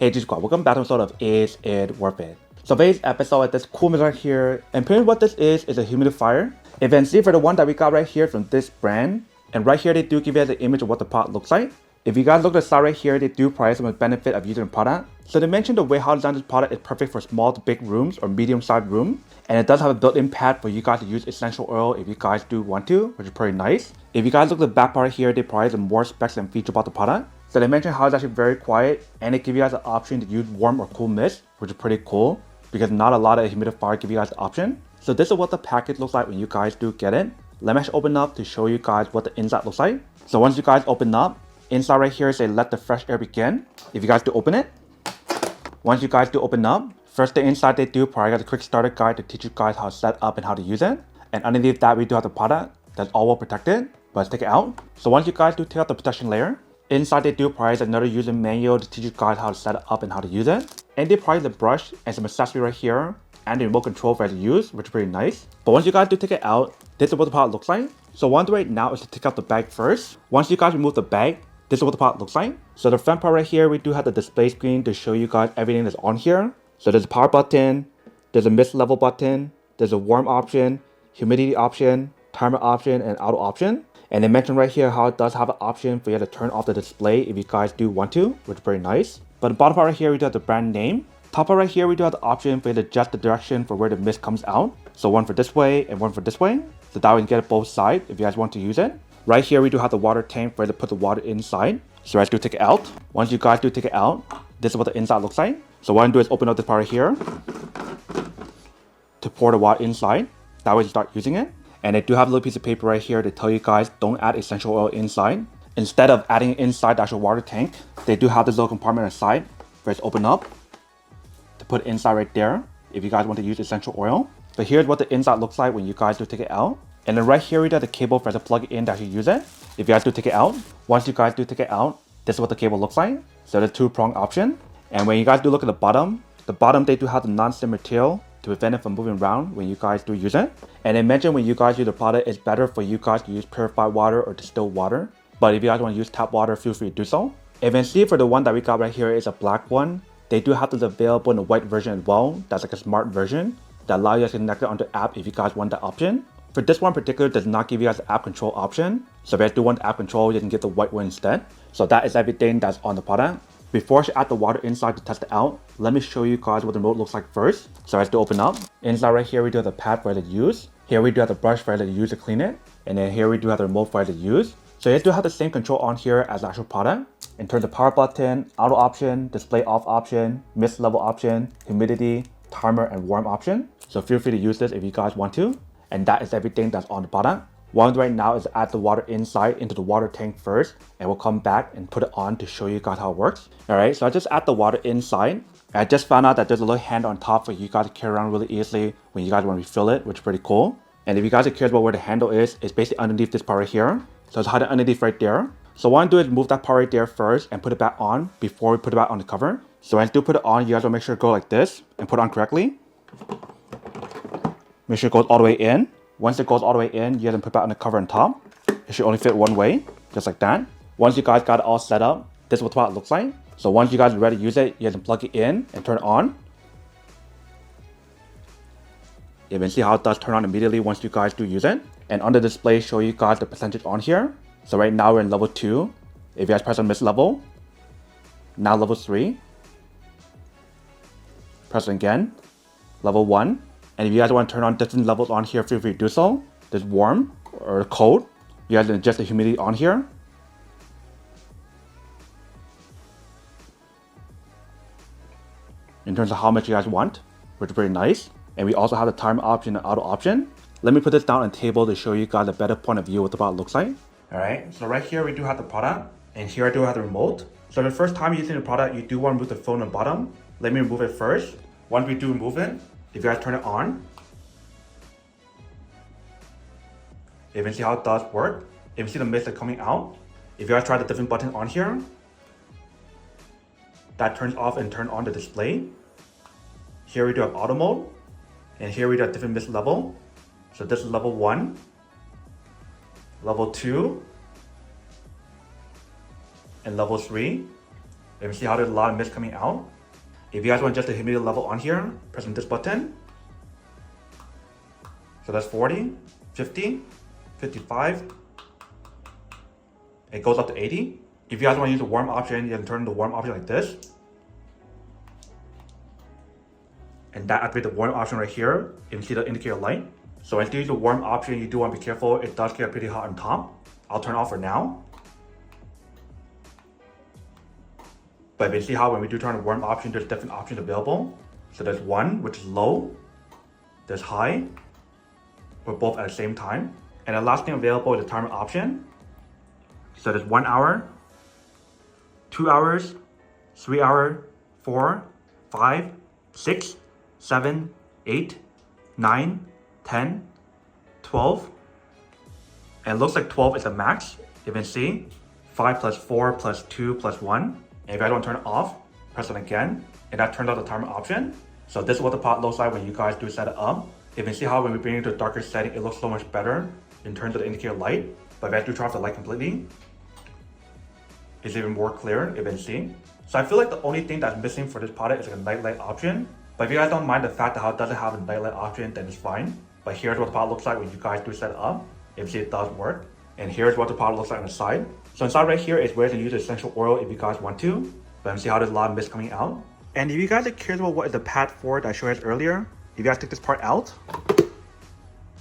Hey G Squad, welcome back to an episode of Is It Worth It? So today's episode is this cool mist right here, and pretty much what this is a humidifier. If you can see for the one that we got right here from this brand, and right here they do give you the image of what the product looks like. If you guys look at the side right here, they do price some of the benefit of using the product. So they mentioned the way how to design this product is perfect for small to big rooms or medium-sized room. And it does have a built-in pad for you guys to use essential oil if you guys do want to, which is pretty nice. If you guys look at the back part right here, they provide some more specs and features about the product. So they mentioned how it's actually very quiet, and they give you guys the option to use warm or cool mist, which is pretty cool because not a lot of humidifiers give you guys the option. So this is what the package looks like when you guys do get it. Let me actually open up to show you guys what the inside looks like. So once you guys open up, inside right here say let the fresh air begin. If you guys do open it, once you guys do open up, first the inside they do provide a quick starter guide to teach you guys how to set up and how to use it. And underneath that we do have the product that's all well protected. But let's take it out. So once you guys do take out the protection layer, inside they do provide another user manual to teach you guys how to set it up and how to use it. And they provide the brush and some accessory right here and the remote control for it to use, which is pretty nice. But once you guys do take it out, this is what the product looks like. So one way right now is to take out the bag first. Once you guys remove the bag, this is what the product looks like. So the front part right here, we do have the display screen to show you guys everything that's on here. So there's a power button, there's a mist level button, there's a warm option, humidity option, timer option, and auto option. And they mentioned right here how it does have an option for you to turn off the display if you guys do want to, which is very nice. But the bottom part right here, we do have the brand name. Top part right here, we do have the option for you to adjust the direction for where the mist comes out. So one for this way and one for this way. So that way you can get it both sides if you guys want to use it. Right here, we do have the water tank for you to put the water inside. So guys do take it out. Once you guys do take it out, this is what the inside looks like. So what I'm going to do is open up this part right here to pour the water inside. That way you start using it. And they do have a little piece of paper right here to tell you guys don't add essential oil inside. Instead of adding it inside the actual water tank, they do have this little compartment on the side where it's open up to put it inside right there if you guys want to use essential oil. But here's what the inside looks like when you guys do take it out. And then right here we do have the cable for us to plug it in to actually use it. If you guys do take it out, once you guys do take it out, this is what the cable looks like. So the two-prong option. And when you guys do look at the bottom they do have the non-stick material to prevent it from moving around when you guys do use it. And they mentioned when you guys use the product, it's better for you guys to use purified water or distilled water. But if you guys want to use tap water, feel free to do so. If you can see for the one that we got right here is a black one. They do have this available in the white version as well. That's like a smart version that allows you to connect it onto the app if you guys want that option. For this one in particular, does not give you guys the app control option. So if you guys do want the app control, you can get the white one instead. So that is everything that's on the product. Before I add the water inside to test it out, let me show you guys what the remote looks like first. So I have to open up. Inside right here, we do have the pad for it to use. Here we do have the brush for it to use to clean it. And then here we do have the remote for it to use. So you do have the same control on here as the actual product. In terms of power button, auto option, display off option, mist level option, humidity, timer, and warm option. So feel free to use this if you guys want to. And that is everything that's on the product. What I'm doing right now is add the water inside into the water tank first, and we'll come back and put it on to show you guys how it works. Alright, so I just add the water inside. I just found out that there's a little handle on top for you guys to carry around really easily when you guys want to refill it, which is pretty cool. And if you guys are curious about where the handle is, it's basically underneath this part right here. So it's hiding underneath right there. So what I'm doing is move that part right there first and put it back on before we put it back on the cover. So when I do put it on, you guys will make sure to go like this and put it on correctly. Make sure it goes all the way in. Once it goes all the way in, you guys can put it back on the cover on top. It should only fit one way, just like that. Once you guys got it all set up, this is what the product looks like. So once you guys are ready to use it, you guys can plug it in and turn it on. You can see how it does turn on immediately once you guys do use it. And on the display, show you guys the percentage on here. So right now we're in level 2. If you guys press on this level, now level 3. Press it again, level 1. And if you guys want to turn on different levels on here, feel free to do so. There's warm or cold. You guys can adjust the humidity on here. In terms of how much you guys want, which is pretty nice. And we also have the timer option and auto option. Let me put this down on the table to show you guys a better point of view of what the product looks like. Alright, so right here we do have the product. And here I do have the remote. So the first time using the product, you do want to remove the phone on the bottom. Let me remove it first. Once we do remove it, if you guys turn it on, you can see how it does work. If you see the mist that's coming out, if you guys try the different buttons on here, that turns off and turn on the display. Here we do have auto mode, and here we do have different mist level. So this is level 1, level 2, and level 3. And you see how there's a lot of mist coming out. If you guys want just the humidity level on here, pressing this button. So that's 40, 50, 55. It goes up to 80. If you guys want to use the warm option, you can turn the warm option like this. And that activates the warm option right here. You can see the indicator light. So when you use the warm option, you do want to be careful. It does get pretty hot on top. I'll turn it off for now. But you see how when we do turn the warm option, there's different options available. So there's one, which is low. There's high. We're both at the same time. And the last thing available is the timer option. So there's 1 hour, 2 hours, 3 hour, 4, 5, 6, 7, 8, 9, 10, 12. And it looks like 12 is the max. You can see 5 plus 4 plus 2 plus 1. And if I don't turn it off, press it again, and that turns off the timer option. So this is what the pot looks like when you guys do set it up. You can see how when we bring it to a darker setting, it looks so much better in terms of the indicator light. But if I do turn off the light completely, it's even more clear, you can see. So I feel like the only thing that's missing for this product is like a night light option. But if you guys don't mind the fact that how it doesn't have a night light option, then it's fine. But here's what the product looks like when you guys do set it up. You can see it does work. And here's what the product looks like on the side. So inside right here is where to use essential oil if you guys want to. But you can see how there's a lot of mist coming out. And if you guys are curious about what is the pad for that I showed you guys earlier, if you guys take this part out,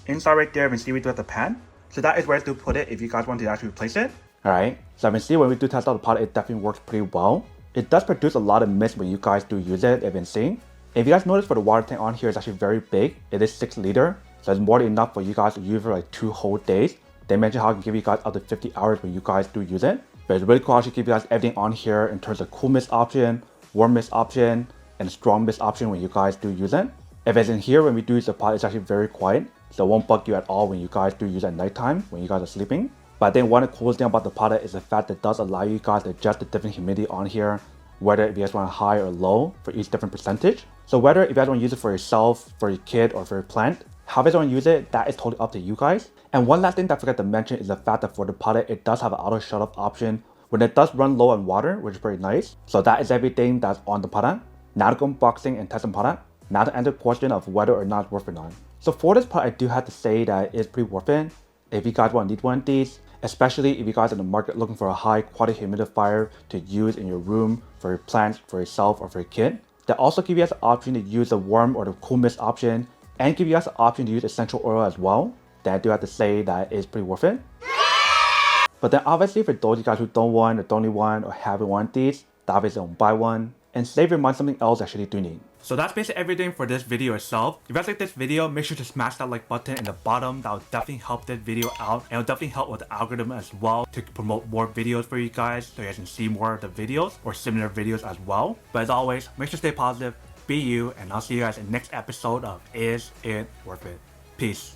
inside right there, you can see we do have the pad. So that is where to put it if you guys want to actually replace it. Alright, so I can see when we do test out the product, it definitely works pretty well. It does produce a lot of mist when you guys do use it, you can see. If you guys notice for the water tank on here, it's actually very big. It is 6 liter, so it's more than enough for you guys to use for like 2 whole days. They mentioned how it can give you guys up to 50 hours when you guys do use it. But it's really cool how it give you guys everything on here in terms of cool mist option, warm mist option, and strong mist option when you guys do use it. If it's in here when we do use the pot, it's actually very quiet, so it won't bug you at all when you guys do use it at nighttime when you guys are sleeping. But I think one of the coolest thing about the product is the fact that it does allow you guys to adjust the different humidity on here, whether if you guys want high or low for each different percentage. So whether if you guys want to use it for yourself, for your kid, or for your plant, how you guys want to use it, that is totally up to you guys. And one last thing that I forgot to mention is the fact that for the product, it does have an auto shut off option when it does run low on water, which is very nice. So that is everything that's on the product. Now to go unboxing and testing product. Now to answer the question of whether or not it's worth it or not. So for this product, I do have to say that it's pretty worth it. If you guys want to need one of these, especially if you guys are in the market looking for a high quality humidifier to use in your room, for your plants, for yourself, or for your kid. They also give you guys the option to use the warm or the cool mist option, and give you guys the option to use essential oil as well. Then I do have to say that it's pretty worth it. But then obviously for those of you guys who don't want or don't need one or haven't one of these, obviously don't buy one and save your money on something else that you do need. So that's basically everything for this video itself. If you guys like this video, make sure to smash that like button in the bottom. That will definitely help this video out, and it'll definitely help with the algorithm as well to promote more videos for you guys so you guys can see more of the videos or similar videos as well. But as always, make sure to stay positive, be you, and I'll see you guys in the next episode of Is It Worth It? Peace.